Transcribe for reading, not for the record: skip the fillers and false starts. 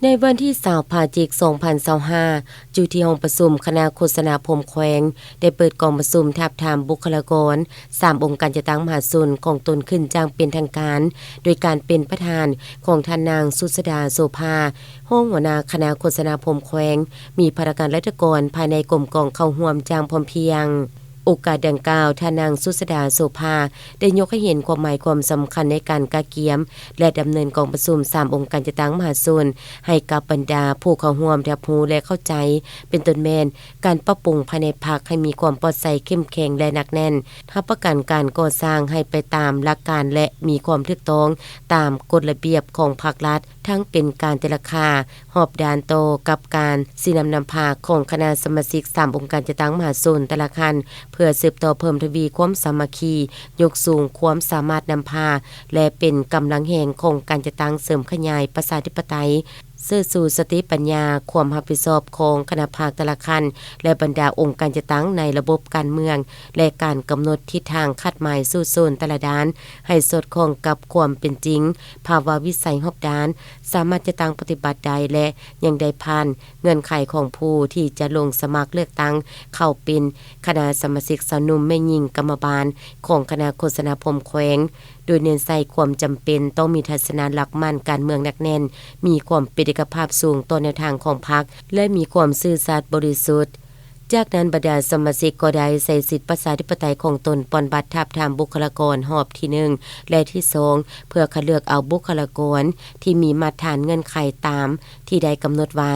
ในวันที่20พฤศจิกายน2025อยู่ที่ห้องประชุมคณะโฆษณาพรมแขวงได้เปิดกองประชุมทาบทามบุคลากร3องค์การจัดตั้งมหาชนของตนขึ้นอย่างเป็นทางการโดยการเป็นประธานของท่านนางสุสดาโสภาห้องหัวหน้าคณะโฆษณาพรมแขวงมีพนักงานราชการภายในกรมกองเข้าร่วมอย่างพร้อมเพรียงโอกาสดังกล่าวท่านนางสุสดาโสภาได้ยกให้เห็นความหมายความสำคัญในการกะเกียมและดำเนินกองประชุม3องค์การจัดตั้งมหาชนให้กับบรรดาผู้เข้าร่วมรับรู้และเข้าใจเป็นต้นแม่นการปรับปรุงภายในพรรคให้มีความปลอดภัยเข้มแข็งและหนักแน่นรับประกันการก่อสร้างให้ไปตามหลักการและมีความถูกต้องตามกฎระเบียบของภาครัฐทั้งเป็นการแต่ราคาหอบดานโตกับการสินำพาของคณะสมาชิก3องค์การจัดตั้งมหาชนแต่ละคันเพื่อสืบต่อเพิ่มทวีความสามัคคียกสูงความสามารถนำพาและเป็นกำลังแห่งของการจัดตั้งเสริมขยายประชาธิปไตยสื่อสู่สติปัญญาความรับผิดชอบของคณะภาคแต่ละคันและบรรดาองค์การจัดตั้งในระบบการเมืองและการกำหนดทิศทางคาดหมายสู่โซนแต่ละด้านให้สอดคล้องกับความเป็นจริงภาวะวิสัยรอบด้านสามารถจะตั้งปฏิบัติใดและยังได้ผ่านเงื่อนไขของผู้ที่จะลงสมัครเลือกตั้งเข้าเป็นคณะสมาชิกสาวหนุ่มแม่หญิงกรรมบาลของคณะโฆษณาพรมแขวงโดยเน้นใส่ความจำเป็นต้องมีทัศนะหลักมั่นการเมืองหนักแน่นมีความเป็นเอกภาพสูงต่อแนวทางของพรรคและมีความซื่อสัตย์บริสุทธิ์จากนั้นบรรดาสมาชิกก็ได้ใส่สิทธิประชาธิปไตยของตนปอนบัตรทาบทามบุคลากรหอบที่1และที่2เพื่อคัดเลือกเอาบุคลากรที่มีมาตรฐานเงื่อนไขตามที่ได้กำหนดไว้